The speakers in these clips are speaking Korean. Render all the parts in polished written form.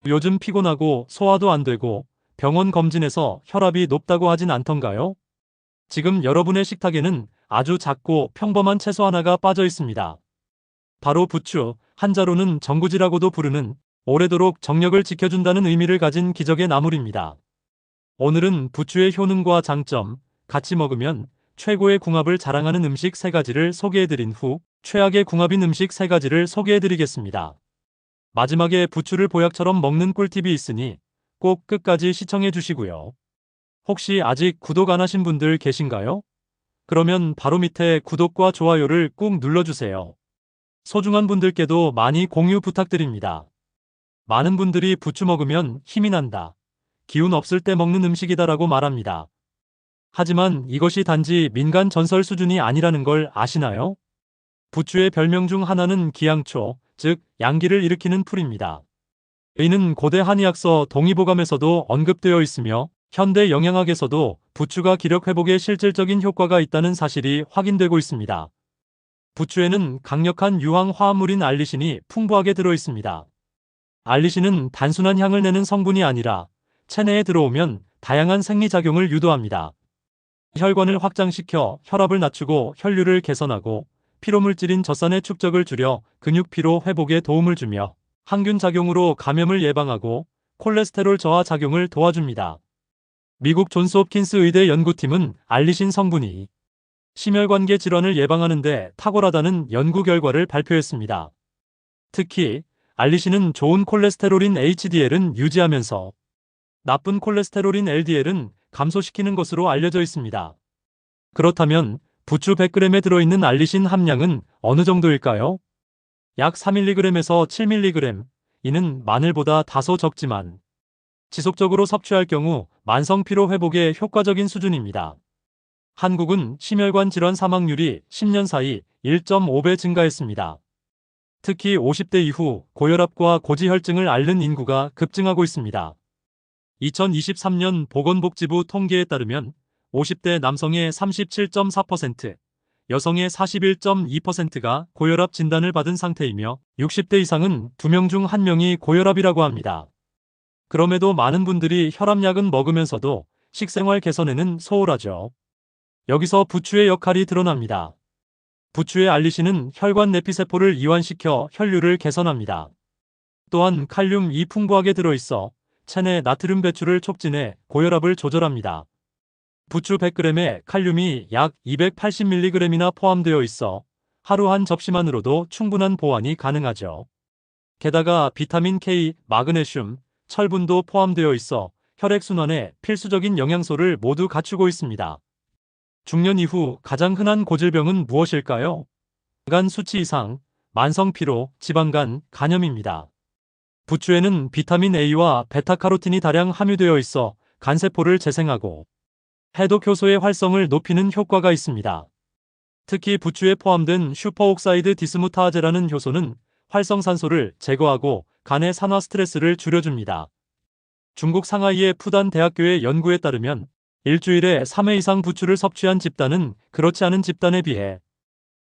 요즘 피곤하고 소화도 안 되고 병원 검진에서 혈압이 높다고 하진 않던가요? 지금 여러분의 식탁에는 아주 작고 평범한 채소 하나가 빠져 있습니다. 바로 부추, 한자로는 정구지라고도 부르는 오래도록 정력을 지켜준다는 의미를 가진 기적의 나물입니다. 오늘은 부추의 효능과 장점, 같이 먹으면 최고의 궁합을 자랑하는 음식 3가지를 소개해드린 후 최악의 궁합인 음식 3가지를 소개해드리겠습니다. 마지막에 부추를 보약처럼 먹는 꿀팁이 있으니 꼭 끝까지 시청해 주시고요. 혹시 아직 구독 안 하신 분들 계신가요? 그러면 바로 밑에 구독과 좋아요를 꾹 눌러주세요. 소중한 분들께도 많이 공유 부탁드립니다. 많은 분들이 부추 먹으면 힘이 난다, 기운 없을 때 먹는 음식이다라고 말합니다. 하지만 이것이 단지 민간 전설 수준이 아니라는 걸 아시나요? 부추의 별명 중 하나는 기양초, 즉 양기를 일으키는 풀입니다. 이는 고대 한의학서 동의보감에서도 언급되어 있으며 현대 영양학에서도 부추가 기력 회복에 실질적인 효과가 있다는 사실이 확인되고 있습니다. 부추에는 강력한 유황 화합물인 알리신이 풍부하게 들어 있습니다. 알리신은 단순한 향을 내는 성분이 아니라 체내에 들어오면 다양한 생리작용을 유도합니다. 혈관을 확장시켜 혈압을 낮추고 혈류를 개선하고 피로물질인 젖산의 축적을 줄여 근육피로 회복에 도움을 주며 항균 작용으로 감염을 예방하고 콜레스테롤 저하 작용을 도와줍니다. 미국 존스 홉킨스 의대 연구팀은 알리신 성분이 심혈관계 질환을 예방하는 데 탁월하다는 연구 결과를 발표했습니다. 특히 알리신은 좋은 콜레스테롤인 HDL은 유지하면서 나쁜 콜레스테롤인 LDL은 감소시키는 것으로 알려져 있습니다. 그렇다면 부추 100g에 들어있는 알리신 함량은 어느 정도일까요? 약 4mg에서 7mg, 이는 마늘보다 다소 적지만 지속적으로 섭취할 경우 만성 피로 회복에 효과적인 수준입니다. 한국은 심혈관 질환 사망률이 10년 사이 1.5배 증가했습니다. 특히 50대 이후 고혈압과 고지혈증을 앓는 인구가 급증하고 있습니다. 2023년 보건복지부 통계에 따르면 50대 남성의 37.4%, 여성의 41.2%가 고혈압 진단을 받은 상태이며 60대 이상은 2명 중 1명이 고혈압이라고 합니다. 그럼에도 많은 분들이 혈압약은 먹으면서도 식생활 개선에는 소홀하죠. 여기서 부추의 역할이 드러납니다. 부추의 알리신은 혈관 내피세포를 이완시켜 혈류를 개선합니다. 또한 칼륨이 풍부하게 들어있어 체내 나트륨 배출을 촉진해 고혈압을 조절합니다. 부추 100g에 칼륨이 약 280mg이나 포함되어 있어 하루 한 접시만으로도 충분한 보완이 가능하죠. 게다가 비타민 K, 마그네슘, 철분도 포함되어 있어 혈액순환에 필수적인 영양소를 모두 갖추고 있습니다. 중년 이후 가장 흔한 고질병은 무엇일까요? 간 수치 이상, 만성 피로, 지방간, 간염입니다. 부추에는 비타민 A와 베타카로틴이 다량 함유되어 있어 간세포를 재생하고 해독 효소의 활성을 높이는 효과가 있습니다. 특히 부추에 포함된 슈퍼옥사이드 디스무타아제라는 효소는 활성산소를 제거하고 간의 산화 스트레스를 줄여줍니다. 중국 상하이의 푸단 대학교의 연구에 따르면 일주일에 3회 이상 부추를 섭취한 집단은 그렇지 않은 집단에 비해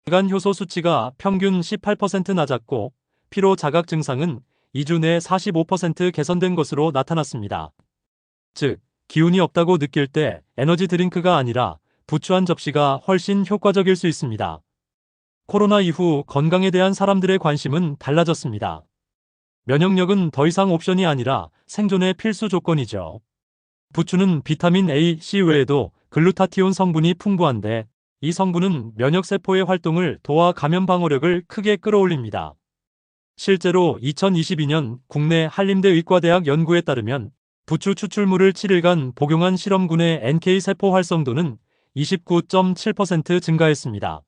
간 효소 수치가 평균 18% 낮았고 피로 자각 증상은 2주 내 45% 개선된 것으로 나타났습니다. 즉, 기운이 없다고 느낄 때 에너지 드링크가 아니라 부추 한 접시가 훨씬 효과적일 수 있습니다. 코로나 이후 건강에 대한 사람들의 관심은 달라졌습니다. 면역력은 더 이상 옵션이 아니라 생존의 필수 조건이죠. 부추는 비타민 A, C 외에도 글루타티온 성분이 풍부한데 이 성분은 면역세포의 활동을 도와 감염 방어력을 크게 끌어올립니다. 실제로 2022년 국내 한림대 의과대학 연구에 따르면 부추 추출물을 7일간 복용한 실험군의 NK세포 활성도는 29.7% 증가했습니다.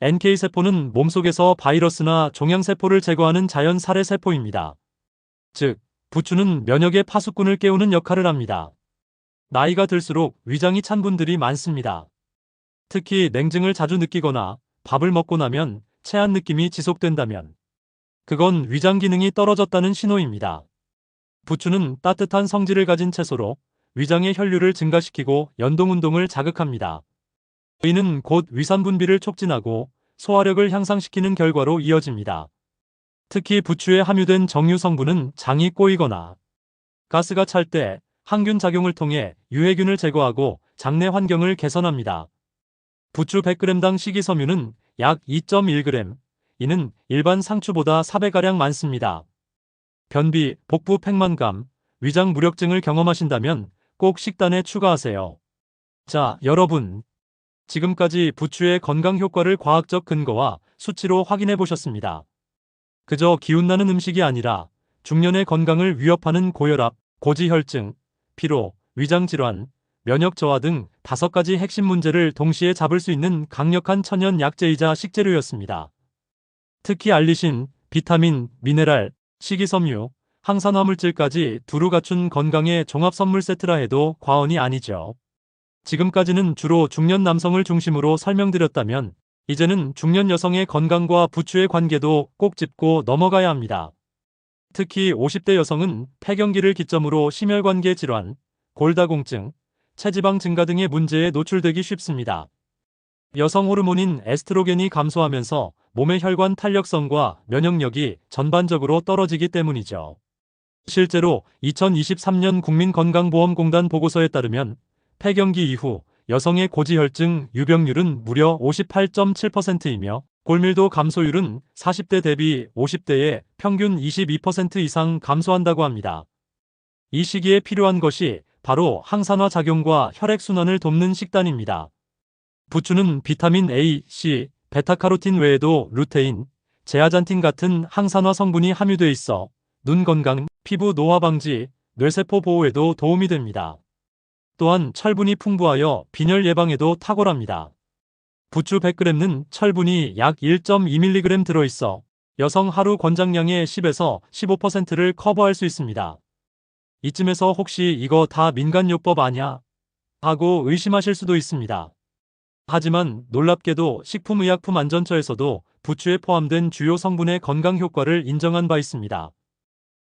NK세포는 몸속에서 바이러스나 종양세포를 제거하는 자연 살해세포입니다. 즉, 부추는 면역의 파수꾼을 깨우는 역할을 합니다. 나이가 들수록 위장이 찬 분들이 많습니다. 특히 냉증을 자주 느끼거나 밥을 먹고 나면 체한 느낌이 지속된다면 그건 위장 기능이 떨어졌다는 신호입니다. 부추는 따뜻한 성질을 가진 채소로 위장의 혈류를 증가시키고 연동운동을 자극합니다. 이는 곧 위산 분비를 촉진하고 소화력을 향상시키는 결과로 이어집니다. 특히 부추에 함유된 정유 성분은 장이 꼬이거나 가스가 찰 때 항균 작용을 통해 유해균을 제거하고 장내 환경을 개선합니다. 부추 100g당 식이섬유는 약 2.1g, 이는 일반 상추보다 4배가량 많습니다. 변비, 복부 팽만감, 위장 무력증을 경험하신다면 꼭 식단에 추가하세요. 자, 여러분. 지금까지 부추의 건강 효과를 과학적 근거와 수치로 확인해 보셨습니다. 그저 기운나는 음식이 아니라 중년의 건강을 위협하는 고혈압, 고지혈증, 피로, 위장질환, 면역 저하 등 5가지 핵심 문제를 동시에 잡을 수 있는 강력한 천연 약재이자 식재료였습니다. 특히 알리신, 비타민, 미네랄, 식이섬유, 항산화 물질까지 두루 갖춘 건강의 종합 선물 세트라 해도 과언이 아니죠. 지금까지는 주로 중년 남성을 중심으로 설명드렸다면 이제는 중년 여성의 건강과 부추의 관계도 꼭 짚고 넘어가야 합니다. 특히 50대 여성은 폐경기를 기점으로 심혈관계 질환, 골다공증, 체지방 증가 등의 문제에 노출되기 쉽습니다. 여성 호르몬인 에스트로겐이 감소하면서 몸의 혈관 탄력성과 면역력이 전반적으로 떨어지기 때문이죠. 실제로 2023년 국민건강보험공단 보고서에 따르면 폐경기 이후 여성의 고지혈증 유병률은 무려 58.7%이며 골밀도 감소율은 40대 대비 50대의 평균 22% 이상 감소한다고 합니다. 이 시기에 필요한 것이 바로 항산화 작용과 혈액순환을 돕는 식단입니다. 부추는 비타민 A, C, 베타카로틴 외에도 루테인, 제아잔틴 같은 항산화 성분이 함유돼 있어 눈 건강, 피부 노화 방지, 뇌세포 보호에도 도움이 됩니다. 또한 철분이 풍부하여 빈혈 예방에도 탁월합니다. 부추 100g는 철분이 약 1.2mg 들어있어 여성 하루 권장량의 10에서 15%를 커버할 수 있습니다. 이쯤에서 혹시 이거 다 민간요법 아냐? 하고 의심하실 수도 있습니다. 하지만 놀랍게도 식품의약품안전처에서도 부추에 포함된 주요 성분의 건강 효과를 인정한 바 있습니다.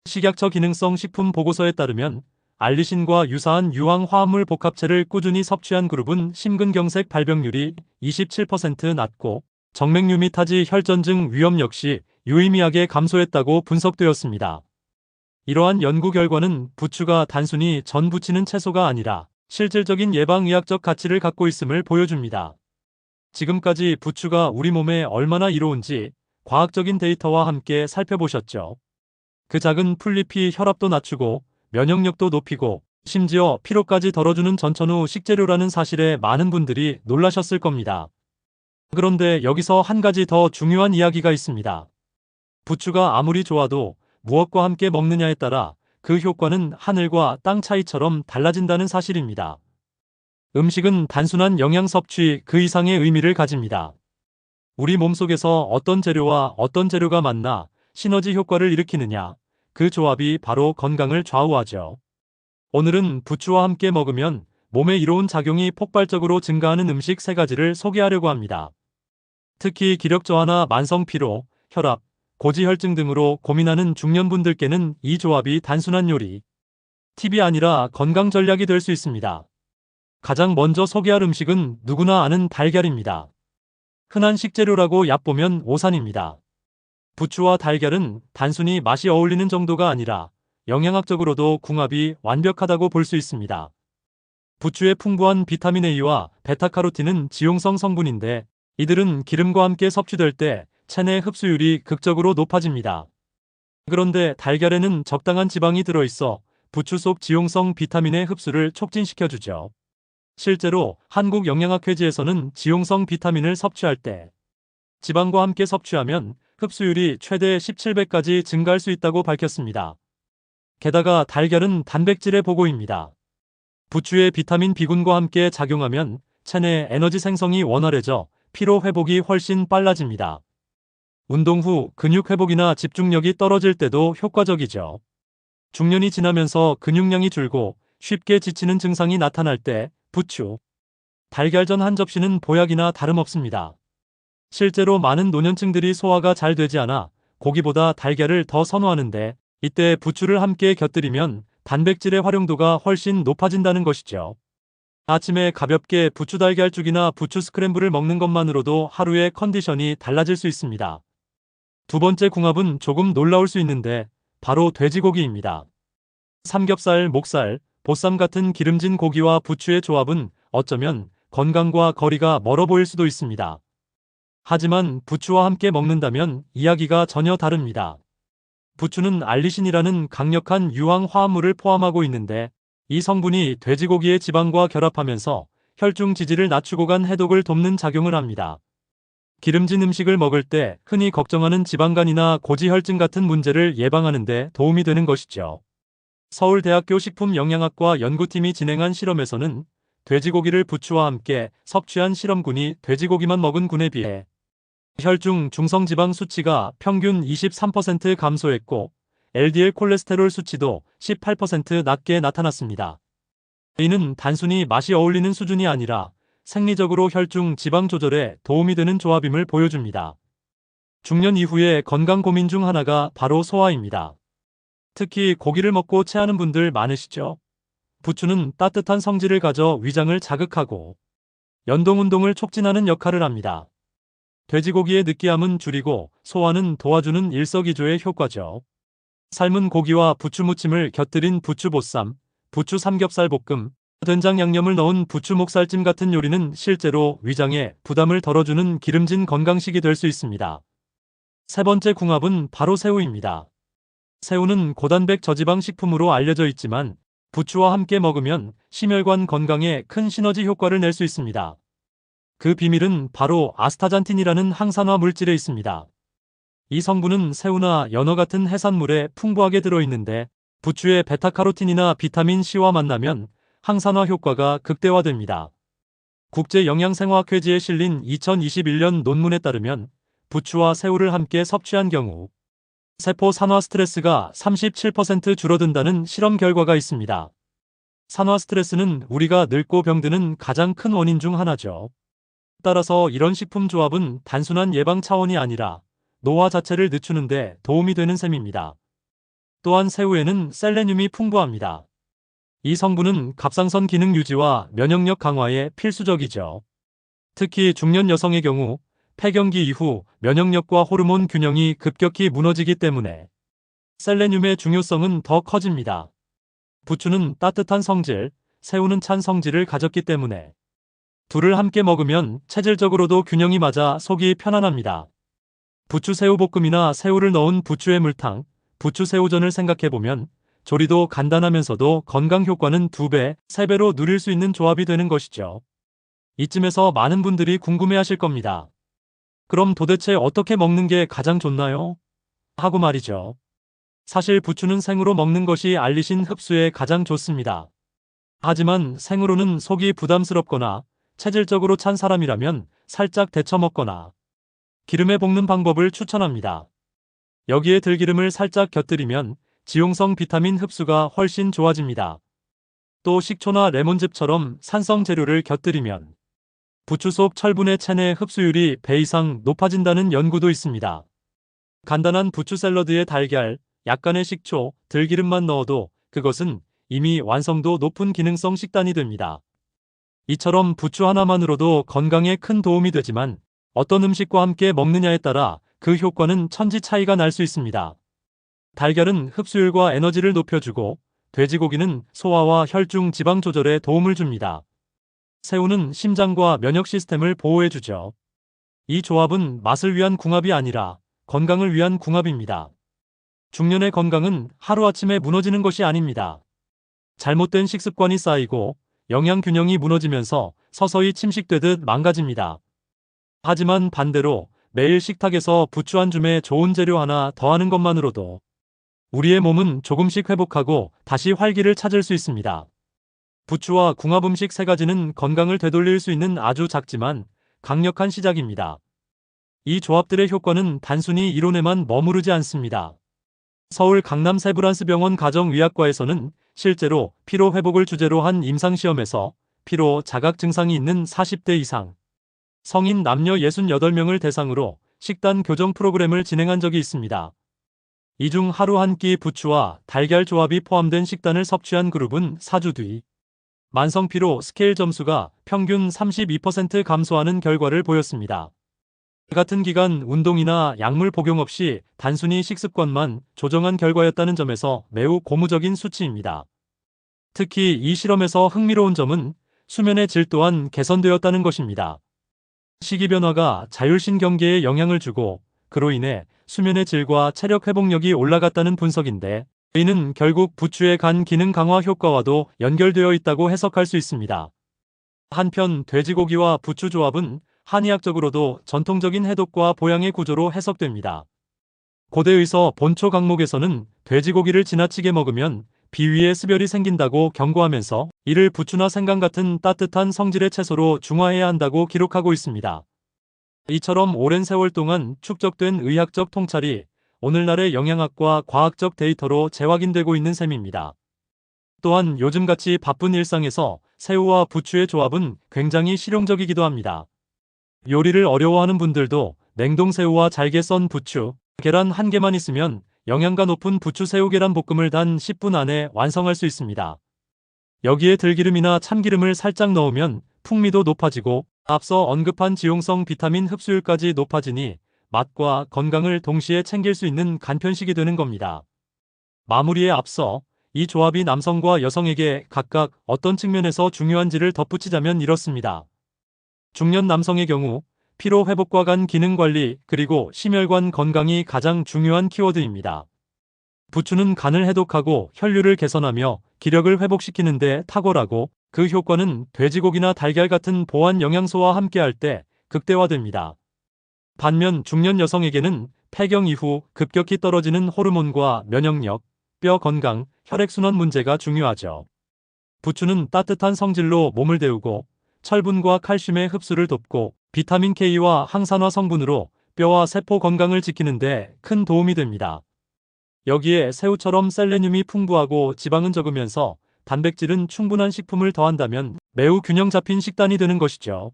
식약처 기능성 식품 보고서에 따르면 알리신과 유사한 유황 화합물 복합체를 꾸준히 섭취한 그룹은 심근경색 발병률이 27% 낮고 정맥류 및 하지 혈전증 위험 역시 유의미하게 감소했다고 분석되었습니다. 이러한 연구 결과는 부추가 단순히 전 부치는 채소가 아니라 실질적인 예방의학적 가치를 갖고 있음을 보여줍니다. 지금까지 부추가 우리 몸에 얼마나 이로운지 과학적인 데이터와 함께 살펴보셨죠. 그 작은 풀잎이 혈압도 낮추고 면역력도 높이고 심지어 피로까지 덜어주는 전천후 식재료라는 사실에 많은 분들이 놀라셨을 겁니다. 그런데 여기서 한 가지 더 중요한 이야기가 있습니다. 부추가 아무리 좋아도 무엇과 함께 먹느냐에 따라 그 효과는 하늘과 땅 차이처럼 달라진다는 사실입니다. 음식은 단순한 영양 섭취 그 이상의 의미를 가집니다. 우리 몸속에서 어떤 재료와 어떤 재료가 만나 시너지 효과를 일으키느냐, 그 조합이 바로 건강을 좌우하죠. 오늘은 부추와 함께 먹으면 몸에 이로운 작용이 폭발적으로 증가하는 음식 3가지를 소개하려고 합니다. 특히 기력 저하나 만성 피로, 혈압, 고지혈증 등으로 고민하는 중년분들께는 이 조합이 단순한 요리, 팁이 아니라 건강 전략이 될 수 있습니다. 가장 먼저 소개할 음식은 누구나 아는 달걀입니다. 흔한 식재료라고 얕보면 오산입니다. 부추와 달걀은 단순히 맛이 어울리는 정도가 아니라 영양학적으로도 궁합이 완벽하다고 볼 수 있습니다. 부추의 풍부한 비타민 A와 베타카로틴은 지용성 성분인데 이들은 기름과 함께 섭취될 때 체내 흡수율이 극적으로 높아집니다. 그런데 달걀에는 적당한 지방이 들어있어 부추 속 지용성 비타민의 흡수를 촉진시켜주죠. 실제로 한국영양학회지에서는 지용성 비타민을 섭취할 때 지방과 함께 섭취하면 흡수율이 최대 17배까지 증가할 수 있다고 밝혔습니다. 게다가 달걀은 단백질의 보고입니다. 부추의 비타민 B군과 함께 작용하면 체내 에너지 생성이 원활해져 피로 회복이 훨씬 빨라집니다. 운동 후 근육 회복이나 집중력이 떨어질 때도 효과적이죠. 중년이 지나면서 근육량이 줄고 쉽게 지치는 증상이 나타날 때 부추, 달걀전 한 접시는 보약이나 다름없습니다. 실제로 많은 노년층들이 소화가 잘 되지 않아 고기보다 달걀을 더 선호하는데 이때 부추를 함께 곁들이면 단백질의 활용도가 훨씬 높아진다는 것이죠. 아침에 가볍게 부추 달걀죽이나 부추 스크램블을 먹는 것만으로도 하루의 컨디션이 달라질 수 있습니다. 두 번째 궁합은 조금 놀라울 수 있는데 바로 돼지고기입니다. 삼겹살, 목살, 보쌈 같은 기름진 고기와 부추의 조합은 어쩌면 건강과 거리가 멀어 보일 수도 있습니다. 하지만 부추와 함께 먹는다면 이야기가 전혀 다릅니다. 부추는 알리신이라는 강력한 유황 화합물을 포함하고 있는데 이 성분이 돼지고기의 지방과 결합하면서 혈중 지지를 낮추고 간 해독을 돕는 작용을 합니다. 기름진 음식을 먹을 때 흔히 걱정하는 지방간이나 고지혈증 같은 문제를 예방하는 데 도움이 되는 것이죠. 서울대학교 식품영양학과 연구팀이 진행한 실험에서는 돼지고기를 부추와 함께 섭취한 실험군이 돼지고기만 먹은 군에 비해 혈중 중성지방 수치가 평균 23% 감소했고 LDL 콜레스테롤 수치도 18% 낮게 나타났습니다. 이는 단순히 맛이 어울리는 수준이 아니라 생리적으로 혈중 지방 조절에 도움이 되는 조합임을 보여줍니다. 중년 이후의 건강 고민 중 하나가 바로 소화입니다. 특히 고기를 먹고 체하는 분들 많으시죠? 부추는 따뜻한 성질을 가져 위장을 자극하고 연동운동을 촉진하는 역할을 합니다. 돼지고기의 느끼함은 줄이고 소화는 도와주는 일석이조의 효과죠. 삶은 고기와 부추 무침을 곁들인 부추보쌈, 부추 삼겹살 볶음, 된장 양념을 넣은 부추 목살찜 같은 요리는 실제로 위장에 부담을 덜어주는 기름진 건강식이 될 수 있습니다. 세 번째 궁합은 바로 새우입니다. 새우는 고단백 저지방 식품으로 알려져 있지만 부추와 함께 먹으면 심혈관 건강에 큰 시너지 효과를 낼 수 있습니다. 그 비밀은 바로 아스타잔틴이라는 항산화 물질에 있습니다. 이 성분은 새우나 연어 같은 해산물에 풍부하게 들어있는데 부추의 베타카로틴이나 비타민 C와 만나면 항산화 효과가 극대화됩니다. 국제영양생화학회지에 실린 2021년 논문에 따르면 부추와 새우를 함께 섭취한 경우 세포 산화 스트레스가 37% 줄어든다는 실험 결과가 있습니다. 산화 스트레스는 우리가 늙고 병드는 가장 큰 원인 중 하나죠. 따라서 이런 식품 조합은 단순한 예방 차원이 아니라 노화 자체를 늦추는 데 도움이 되는 셈입니다. 또한 새우에는 셀레늄이 풍부합니다. 이 성분은 갑상선 기능 유지와 면역력 강화에 필수적이죠. 특히 중년 여성의 경우 폐경기 이후 면역력과 호르몬 균형이 급격히 무너지기 때문에 셀레늄의 중요성은 더 커집니다. 부추는 따뜻한 성질, 새우는 찬 성질을 가졌기 때문에 둘을 함께 먹으면 체질적으로도 균형이 맞아 속이 편안합니다. 부추새우볶음이나 새우를 넣은 부추의 물탕, 부추새우전을 생각해보면 조리도 간단하면서도 건강 효과는 2배, 3배로 누릴 수 있는 조합이 되는 것이죠. 이쯤에서 많은 분들이 궁금해하실 겁니다. 그럼 도대체 어떻게 먹는 게 가장 좋나요? 하고 말이죠. 사실 부추는 생으로 먹는 것이 알리신 흡수에 가장 좋습니다. 하지만 생으로는 속이 부담스럽거나 체질적으로 찬 사람이라면 살짝 데쳐 먹거나 기름에 볶는 방법을 추천합니다. 여기에 들기름을 살짝 곁들이면 지용성 비타민 흡수가 훨씬 좋아집니다. 또 식초나 레몬즙처럼 산성 재료를 곁들이면 부추 속 철분의 체내 흡수율이 배 이상 높아진다는 연구도 있습니다. 간단한 부추 샐러드에 달걀, 약간의 식초, 들기름만 넣어도 그것은 이미 완성도 높은 기능성 식단이 됩니다. 이처럼 부추 하나만으로도 건강에 큰 도움이 되지만 어떤 음식과 함께 먹느냐에 따라 그 효과는 천지 차이가 날 수 있습니다. 달걀은 흡수율과 에너지를 높여주고 돼지고기는 소화와 혈중 지방 조절에 도움을 줍니다. 새우는 심장과 면역 시스템을 보호해주죠. 이 조합은 맛을 위한 궁합이 아니라 건강을 위한 궁합입니다. 중년의 건강은 하루아침에 무너지는 것이 아닙니다. 잘못된 식습관이 쌓이고 영양 균형이 무너지면서 서서히 침식되듯 망가집니다. 하지만 반대로 매일 식탁에서 부추 한 줌에 좋은 재료 하나 더하는 것만으로도 우리의 몸은 조금씩 회복하고 다시 활기를 찾을 수 있습니다. 부추와 궁합 음식 3가지는 건강을 되돌릴 수 있는 아주 작지만 강력한 시작입니다. 이 조합들의 효과는 단순히 이론에만 머무르지 않습니다. 서울 강남 세브란스병원 가정의학과에서는 실제로 피로 회복을 주제로 한 임상시험에서 피로 자각 증상이 있는 40대 이상 성인 남녀 68명을 대상으로 식단 교정 프로그램을 진행한 적이 있습니다. 이 중 하루 한 끼 부추와 달걀 조합이 포함된 식단을 섭취한 그룹은 4주 뒤 만성피로 스케일 점수가 평균 32% 감소하는 결과를 보였습니다. 같은 기간 운동이나 약물 복용 없이 단순히 식습관만 조정한 결과였다는 점에서 매우 고무적인 수치입니다. 특히 이 실험에서 흥미로운 점은 수면의 질 또한 개선되었다는 것입니다. 식이 변화가 자율신경계에 영향을 주고 그로 인해 수면의 질과 체력 회복력이 올라갔다는 분석인데, 이는 결국 부추의 간 기능 강화 효과와도 연결되어 있다고 해석할 수 있습니다. 한편 돼지고기와 부추 조합은 한의학적으로도 전통적인 해독과 보양의 구조로 해석됩니다. 고대 의서 본초 강목에서는 돼지고기를 지나치게 먹으면 비위에 습열이 생긴다고 경고하면서 이를 부추나 생강 같은 따뜻한 성질의 채소로 중화해야 한다고 기록하고 있습니다. 이처럼 오랜 세월 동안 축적된 의학적 통찰이 오늘날의 영양학과 과학적 데이터로 재확인되고 있는 셈입니다. 또한 요즘같이 바쁜 일상에서 새우와 부추의 조합은 굉장히 실용적이기도 합니다. 요리를 어려워하는 분들도 냉동새우와 잘게 썬 부추, 계란 한 개만 있으면 영양가 높은 부추 새우 계란 볶음을 단 10분 안에 완성할 수 있습니다. 여기에 들기름이나 참기름을 살짝 넣으면 풍미도 높아지고 앞서 언급한 지용성 비타민 흡수율까지 높아지니 맛과 건강을 동시에 챙길 수 있는 간편식이 되는 겁니다. 마무리에 앞서 이 조합이 남성과 여성에게 각각 어떤 측면에서 중요한지를 덧붙이자면 이렇습니다. 중년 남성의 경우 피로 회복과 간 기능 관리 그리고 심혈관 건강이 가장 중요한 키워드입니다. 부추는 간을 해독하고 혈류를 개선하며 기력을 회복시키는 데 탁월하고, 그 효과는 돼지고기나 달걀 같은 보완 영양소와 함께할 때 극대화됩니다. 반면 중년 여성에게는 폐경 이후 급격히 떨어지는 호르몬과 면역력, 뼈 건강, 혈액순환 문제가 중요하죠. 부추는 따뜻한 성질로 몸을 데우고 철분과 칼슘의 흡수를 돕고 비타민 K와 항산화 성분으로 뼈와 세포 건강을 지키는 데 큰 도움이 됩니다. 여기에 새우처럼 셀레늄이 풍부하고 지방은 적으면서 단백질은 충분한 식품을 더한다면 매우 균형 잡힌 식단이 되는 것이죠.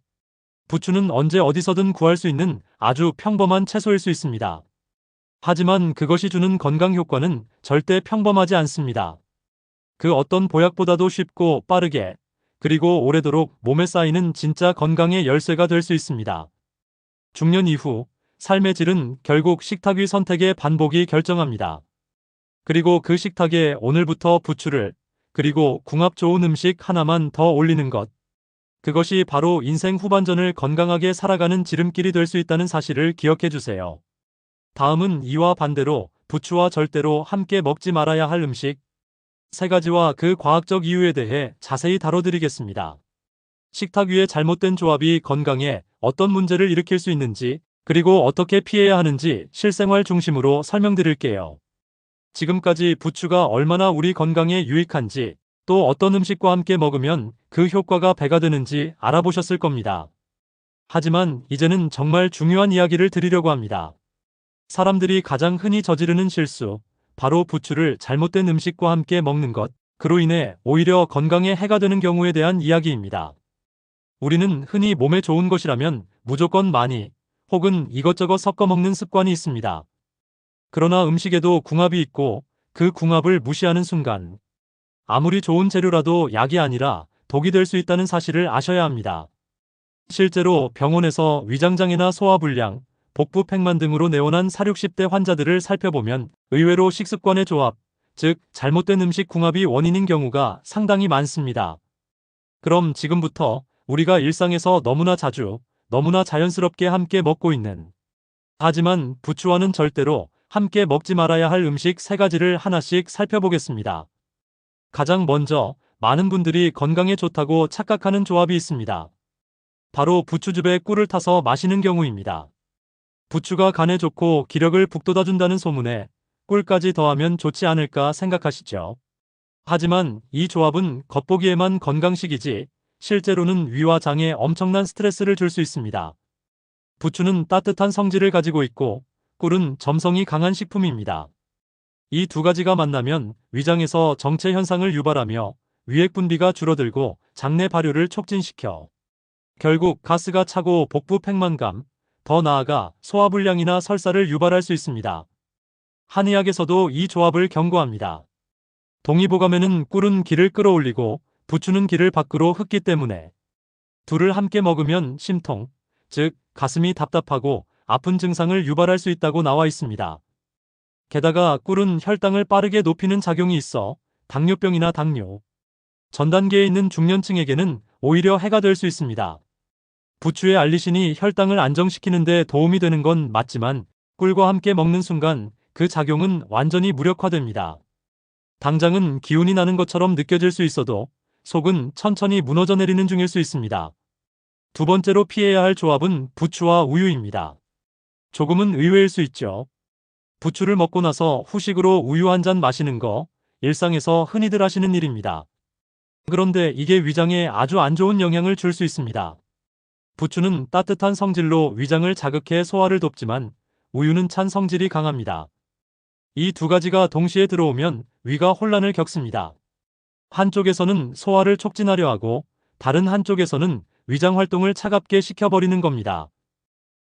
부추는 언제 어디서든 구할 수 있는 아주 평범한 채소일 수 있습니다. 하지만 그것이 주는 건강 효과는 절대 평범하지 않습니다. 그 어떤 보약보다도 쉽고 빠르게, 그리고 오래도록 몸에 쌓이는 진짜 건강의 열쇠가 될 수 있습니다. 중년 이후 삶의 질은 결국 식탁 위 선택의 반복이 결정합니다. 그리고 그 식탁에 오늘부터 부추를, 그리고 궁합 좋은 음식 하나만 더 올리는 것. 그것이 바로 인생 후반전을 건강하게 살아가는 지름길이 될 수 있다는 사실을 기억해 주세요. 다음은 이와 반대로 부추와 절대로 함께 먹지 말아야 할 음식 3가지와 그 과학적 이유에 대해 자세히 다뤄드리겠습니다. 식탁 위의 잘못된 조합이 건강에 어떤 문제를 일으킬 수 있는지, 그리고 어떻게 피해야 하는지 실생활 중심으로 설명드릴게요. 지금까지 부추가 얼마나 우리 건강에 유익한지, 또 어떤 음식과 함께 먹으면 그 효과가 배가 되는지 알아보셨을 겁니다. 하지만 이제는 정말 중요한 이야기를 드리려고 합니다. 사람들이 가장 흔히 저지르는 실수, 바로 부추를 잘못된 음식과 함께 먹는 것, 그로 인해 오히려 건강에 해가 되는 경우에 대한 이야기입니다. 우리는 흔히 몸에 좋은 것이라면 무조건 많이, 혹은 이것저것 섞어 먹는 습관이 있습니다. 그러나 음식에도 궁합이 있고 그 궁합을 무시하는 순간 아무리 좋은 재료라도 약이 아니라 독이 될 수 있다는 사실을 아셔야 합니다. 실제로 병원에서 위장장애나 소화불량, 복부 팽만 등으로 내원한 40, 60대 환자들을 살펴보면 의외로 식습관의 조합, 즉 잘못된 음식 궁합이 원인인 경우가 상당히 많습니다. 그럼 지금부터 우리가 일상에서 너무나 자주, 너무나 자연스럽게 함께 먹고 있는, 하지만 부추와는 절대로 함께 먹지 말아야 할 음식 3가지를 하나씩 살펴보겠습니다. 가장 먼저 많은 분들이 건강에 좋다고 착각하는 조합이 있습니다. 바로 부추즙에 꿀을 타서 마시는 경우입니다. 부추가 간에 좋고 기력을 북돋아준다는 소문에 꿀까지 더하면 좋지 않을까 생각하시죠. 하지만 이 조합은 겉보기에만 건강식이지 실제로는 위와 장에 엄청난 스트레스를 줄 수 있습니다. 부추는 따뜻한 성질을 가지고 있고 꿀은 점성이 강한 식품입니다. 이 2가지가 만나면 위장에서 정체 현상을 유발하며 위액 분비가 줄어들고 장내 발효를 촉진시켜 결국 가스가 차고 복부 팽만감, 더 나아가 소화불량이나 설사를 유발할 수 있습니다. 한의학에서도 이 조합을 경고합니다. 동의보감에는 꿀은 기를 끌어올리고 부추는 기를 밖으로 흡기 때문에 둘을 함께 먹으면 심통, 즉 가슴이 답답하고 아픈 증상을 유발할 수 있다고 나와 있습니다. 게다가 꿀은 혈당을 빠르게 높이는 작용이 있어 당뇨병이나 당뇨, 전 단계에 있는 중년층에게는 오히려 해가 될 수 있습니다. 부추의 알리신이 혈당을 안정시키는 데 도움이 되는 건 맞지만 꿀과 함께 먹는 순간 그 작용은 완전히 무력화됩니다. 당장은 기운이 나는 것처럼 느껴질 수 있어도 속은 천천히 무너져 내리는 중일 수 있습니다. 두 번째로 피해야 할 조합은 부추와 우유입니다. 조금은 의외일 수 있죠. 부추를 먹고 나서 후식으로 우유 한 잔 마시는 거 일상에서 흔히들 하시는 일입니다. 그런데 이게 위장에 아주 안 좋은 영향을 줄 수 있습니다. 부추는 따뜻한 성질로 위장을 자극해 소화를 돕지만 우유는 찬 성질이 강합니다. 이 두 가지가 동시에 들어오면 위가 혼란을 겪습니다. 한쪽에서는 소화를 촉진하려 하고 다른 한쪽에서는 위장 활동을 차갑게 식혀버리는 겁니다.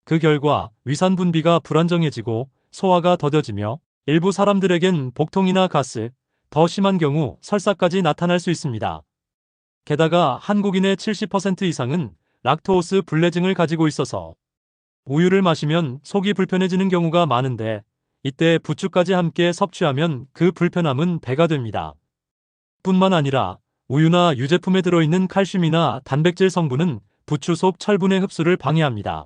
그 결과 위산 분비가 불안정해지고 소화가 더뎌지며 일부 사람들에겐 복통이나 가스, 더 심한 경우 설사까지 나타날 수 있습니다. 게다가 한국인의 70% 이상은 락토오스 불내증을 가지고 있어서 우유를 마시면 속이 불편해지는 경우가 많은데 이때 부추까지 함께 섭취하면 그 불편함은 배가 됩니다. 뿐만 아니라 우유나 유제품에 들어있는 칼슘이나 단백질 성분은 부추 속 철분의 흡수를 방해합니다.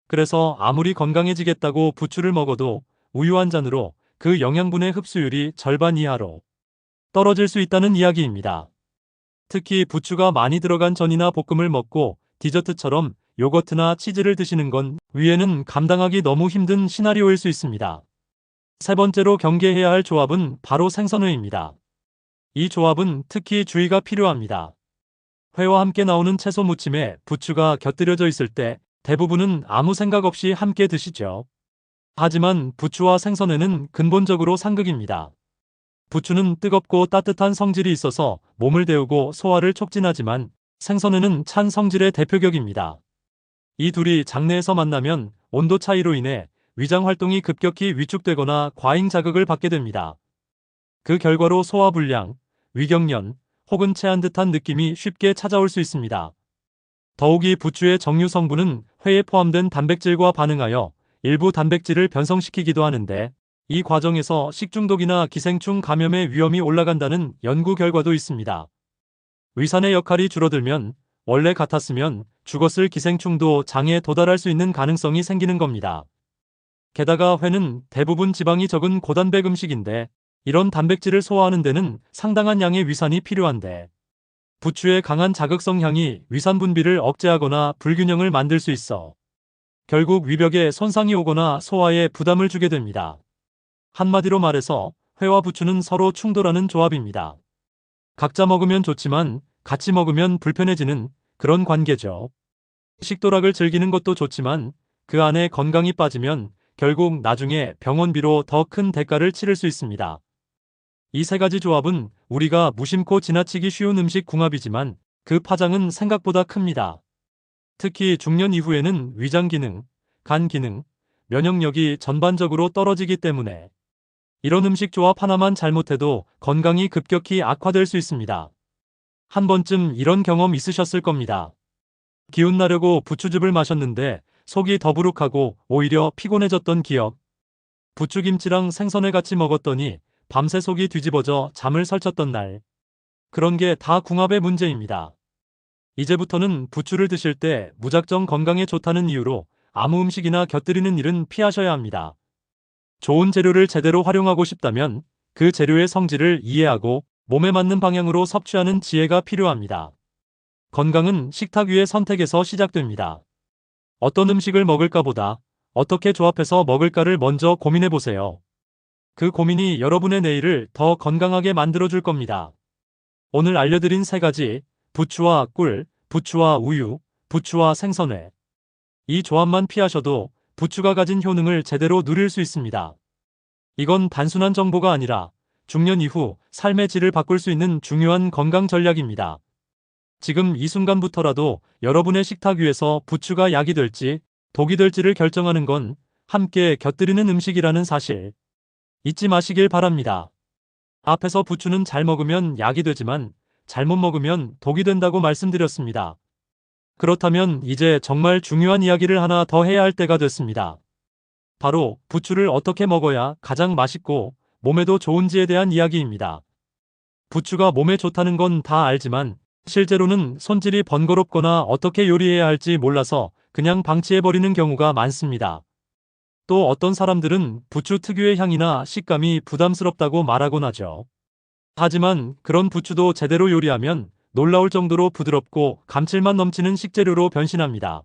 그래서 아무리 건강해지겠다고 부추를 먹어도 우유 한 잔으로 그 영양분의 흡수율이 절반 이하로 떨어질 수 있다는 이야기입니다. 특히 부추가 많이 들어간 전이나 볶음을 먹고 디저트처럼 요거트나 치즈를 드시는 건 위에는 감당하기 너무 힘든 시나리오일 수 있습니다. 세 번째로 경계해야 할 조합은 바로 생선회입니다. 이 조합은 특히 주의가 필요합니다. 회와 함께 나오는 채소 무침에 부추가 곁들여져 있을 때 대부분은 아무 생각 없이 함께 드시죠. 하지만 부추와 생선회는 근본적으로 상극입니다. 부추는 뜨겁고 따뜻한 성질이 있어서 몸을 데우고 소화를 촉진하지만 생선회는 찬 성질의 대표격입니다. 이 둘이 장내에서 만나면 온도 차이로 인해 위장 활동이 급격히 위축되거나 과잉 자극을 받게 됩니다. 그 결과로 소화불량, 위경련 혹은 체한 듯한 느낌이 쉽게 찾아올 수 있습니다. 더욱이 부추의 정류 성분은 회에 포함된 단백질과 반응하여 일부 단백질을 변성시키기도 하는데 이 과정에서 식중독이나 기생충 감염의 위험이 올라간다는 연구 결과도 있습니다. 위산의 역할이 줄어들면 원래 같았으면 죽었을 기생충도 장에 도달할 수 있는 가능성이 생기는 겁니다. 게다가 회는 대부분 지방이 적은 고단백 음식인데 이런 단백질을 소화하는 데는 상당한 양의 위산이 필요한데 부추의 강한 자극성 향이 위산 분비를 억제하거나 불균형을 만들 수 있어 결국 위벽에 손상이 오거나 소화에 부담을 주게 됩니다. 한마디로 말해서 회와 부추는 서로 충돌하는 조합입니다. 각자 먹으면 좋지만 같이 먹으면 불편해지는 그런 관계죠. 식도락을 즐기는 것도 좋지만 그 안에 건강이 빠지면 결국 나중에 병원비로 더 큰 대가를 치를 수 있습니다. 이 세 가지 조합은 우리가 무심코 지나치기 쉬운 음식 궁합이지만 그 파장은 생각보다 큽니다. 특히 중년 이후에는 위장 기능, 간 기능, 면역력이 전반적으로 떨어지기 때문에 이런 음식 조합 하나만 잘못해도 건강이 급격히 악화될 수 있습니다. 한 번쯤 이런 경험 있으셨을 겁니다. 기운 나려고 부추즙을 마셨는데 속이 더부룩하고 오히려 피곤해졌던 기억. 부추김치랑 생선회 같이 먹었더니 밤새 속이 뒤집어져 잠을 설쳤던 날. 그런 게 다 궁합의 문제입니다. 이제부터는 부추를 드실 때 무작정 건강에 좋다는 이유로 아무 음식이나 곁들이는 일은 피하셔야 합니다. 좋은 재료를 제대로 활용하고 싶다면 그 재료의 성질을 이해하고 몸에 맞는 방향으로 섭취하는 지혜가 필요합니다. 건강은 식탁 위의 선택에서 시작됩니다. 어떤 음식을 먹을까 보다 어떻게 조합해서 먹을까를 먼저 고민해 보세요. 그 고민이 여러분의 내일을 더 건강하게 만들어줄 겁니다. 오늘 알려드린 세 가지, 부추와 꿀, 부추와 우유, 부추와 생선회. 이 조합만 피하셔도 부추가 가진 효능을 제대로 누릴 수 있습니다. 이건 단순한 정보가 아니라 중년 이후 삶의 질을 바꿀 수 있는 중요한 건강 전략입니다. 지금 이 순간부터라도 여러분의 식탁 위에서 부추가 약이 될지 독이 될지를 결정하는 건 함께 곁들이는 음식이라는 사실 잊지 마시길 바랍니다. 앞에서 부추는 잘 먹으면 약이 되지만 잘못 먹으면 독이 된다고 말씀드렸습니다. 그렇다면 이제 정말 중요한 이야기를 하나 더 해야 할 때가 됐습니다. 바로 부추를 어떻게 먹어야 가장 맛있고 몸에도 좋은지에 대한 이야기입니다. 부추가 몸에 좋다는 건 다 알지만 실제로는 손질이 번거롭거나 어떻게 요리해야 할지 몰라서 그냥 방치해버리는 경우가 많습니다. 또 어떤 사람들은 부추 특유의 향이나 식감이 부담스럽다고 말하곤 하죠. 하지만 그런 부추도 제대로 요리하면 놀라울 정도로 부드럽고 감칠맛 넘치는 식재료로 변신합니다.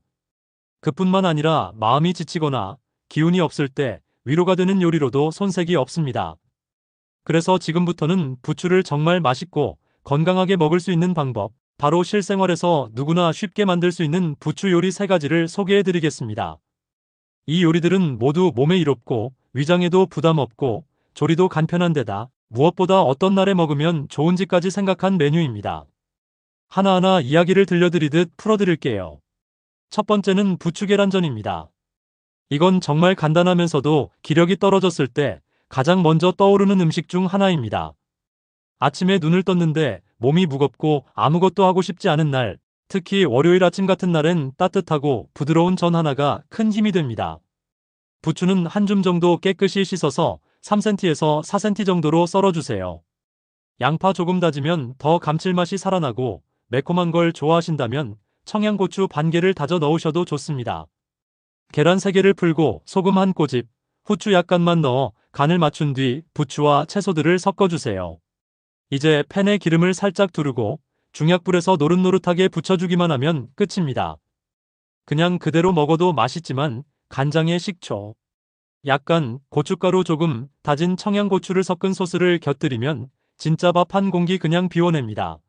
그뿐만 아니라 마음이 지치거나 기운이 없을 때 위로가 되는 요리로도 손색이 없습니다. 그래서 지금부터는 부추를 정말 맛있고 건강하게 먹을 수 있는 방법, 바로 실생활에서 누구나 쉽게 만들 수 있는 부추 요리 3가지를 소개해 드리겠습니다. 이 요리들은 모두 몸에 이롭고 위장에도 부담 없고 조리도 간편한 데다 무엇보다 어떤 날에 먹으면 좋은지까지 생각한 메뉴입니다. 하나하나 이야기를 들려드리듯 풀어드릴게요. 첫 번째는 부추 계란전입니다. 이건 정말 간단하면서도 기력이 떨어졌을 때 가장 먼저 떠오르는 음식 중 하나입니다. 아침에 눈을 떴는데 몸이 무겁고 아무것도 하고 싶지 않은 날, 특히 월요일 아침 같은 날엔 따뜻하고 부드러운 전 하나가 큰 힘이 됩니다. 부추는 한 줌 정도 깨끗이 씻어서 3cm에서 4cm 정도로 썰어주세요. 양파 조금 다지면 더 감칠맛이 살아나고 매콤한 걸 좋아하신다면 청양고추 반 개를 다져 넣으셔도 좋습니다. 계란 3개를 풀고 소금 한 꼬집, 후추 약간만 넣어 간을 맞춘 뒤 부추와 채소들을 섞어주세요. 이제 팬에 기름을 살짝 두르고 중약불에서 노릇노릇하게 부쳐주기만 하면 끝입니다. 그냥 그대로 먹어도 맛있지만 간장에 식초, 약간 고춧가루 조금, 다진 청양고추를 섞은 소스를 곁들이면 진짜 밥 한 공기 그냥 비워냅니다.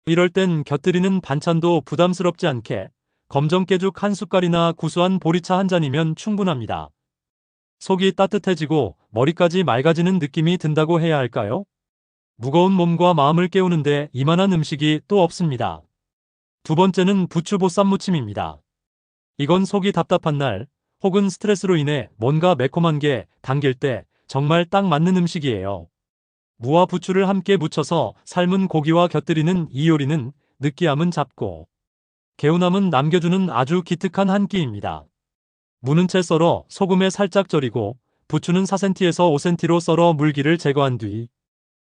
이럴 땐 곁들이는 반찬도 부담스럽지 않게 검정깨죽 한 숟갈이나 구수한 보리차 한 잔이면 충분합니다. 속이 따뜻해지고 머리까지 맑아지는 느낌이 든다고 해야 할까요? 무거운 몸과 마음을 깨우는데 이만한 음식이 또 없습니다. 두 번째는 부추 보쌈 무침입니다. 이건 속이 답답한 날 혹은 스트레스로 인해 뭔가 매콤한 게 당길 때 정말 딱 맞는 음식이에요. 무와 부추를 함께 무쳐서 삶은 고기와 곁들이는 이 요리는 느끼함은 잡고 개운함은 남겨주는 아주 기특한 한 끼입니다. 무는 채 썰어 소금에 살짝 절이고 부추는 4cm에서 5cm로 썰어 물기를 제거한 뒤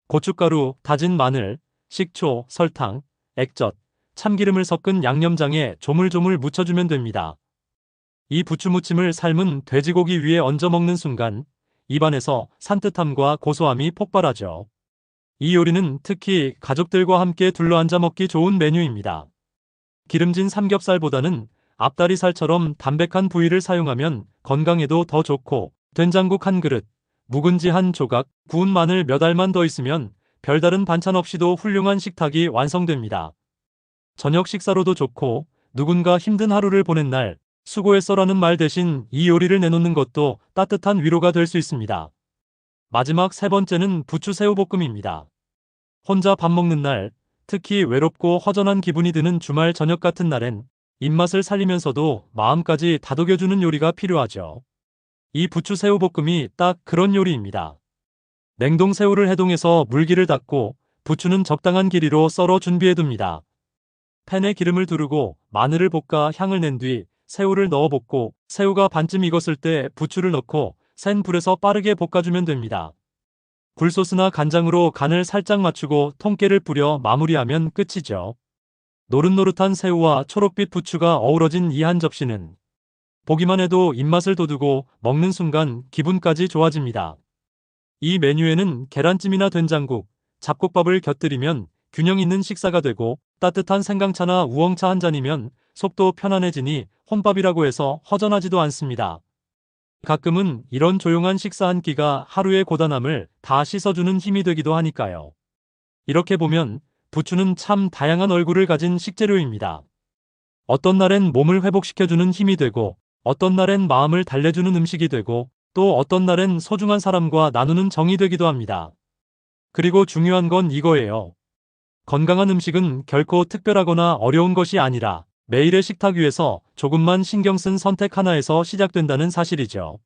고춧가루, 다진 마늘, 식초, 설탕, 액젓, 참기름을 섞은 양념장에 조물조물 묻혀주면 됩니다. 이 부추무침을 삶은 돼지고기 위에 얹어 먹는 순간 입안에서 산뜻함과 고소함이 폭발하죠. 이 요리는 특히 가족들과 함께 둘러앉아 먹기 좋은 메뉴입니다. 기름진 삼겹살보다는 앞다리살처럼 담백한 부위를 사용하면 건강에도 더 좋고 된장국 한 그릇, 묵은지 한 조각, 구운 마늘 몇 알만 더 있으면 별다른 반찬 없이도 훌륭한 식탁이 완성됩니다. 저녁 식사로도 좋고 누군가 힘든 하루를 보낸 날 수고했어라는 말 대신 이 요리를 내놓는 것도 따뜻한 위로가 될 수 있습니다. 마지막 3번째는 부추 새우볶음입니다. 혼자 밥 먹는 날, 특히 외롭고 허전한 기분이 드는 주말 저녁 같은 날엔 입맛을 살리면서도 마음까지 다독여주는 요리가 필요하죠. 이 부추 새우볶음이 딱 그런 요리입니다. 냉동 새우를 해동해서 물기를 닦고 부추는 적당한 길이로 썰어 준비해둡니다. 팬에 기름을 두르고 마늘을 볶아 향을 낸 뒤 새우를 넣어 볶고 새우가 반쯤 익었을 때 부추를 넣고 센 불에서 빠르게 볶아주면 됩니다. 굴소스나 간장으로 간을 살짝 맞추고 통깨를 뿌려 마무리하면 끝이죠. 노릇노릇한 새우와 초록빛 부추가 어우러진 이 한 접시는 보기만 해도 입맛을 돋우고 먹는 순간 기분까지 좋아집니다. 이 메뉴에는 계란찜이나 된장국, 잡곡밥을 곁들이면 균형 있는 식사가 되고 따뜻한 생강차나 우엉차 한 잔이면 속도 편안해지니 혼밥이라고 해서 허전하지도 않습니다. 가끔은 이런 조용한 식사 한 끼가 하루의 고단함을 다 씻어주는 힘이 되기도 하니까요. 이렇게 보면 부추는 참 다양한 얼굴을 가진 식재료입니다. 어떤 날엔 몸을 회복시켜주는 힘이 되고 어떤 날엔 마음을 달래주는 음식이 되고 또 어떤 날엔 소중한 사람과 나누는 정이 되기도 합니다. 그리고 중요한 건 이거예요. 건강한 음식은 결코 특별하거나 어려운 것이 아니라 매일의 식탁 위에서 조금만 신경 쓴 선택 하나에서 시작된다는 사실이죠.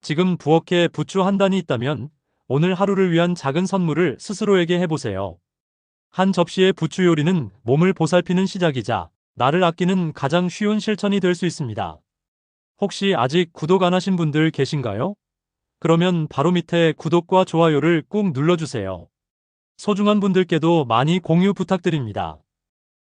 지금 부엌에 부추 한 단이 있다면 오늘 하루를 위한 작은 선물을 스스로에게 해보세요. 한 접시의 부추 요리는 몸을 보살피는 시작이자 나를 아끼는 가장 쉬운 실천이 될 수 있습니다. 혹시 아직 구독 안 하신 분들 계신가요? 그러면 바로 밑에 구독과 좋아요를 꾹 눌러주세요. 소중한 분들께도 많이 공유 부탁드립니다.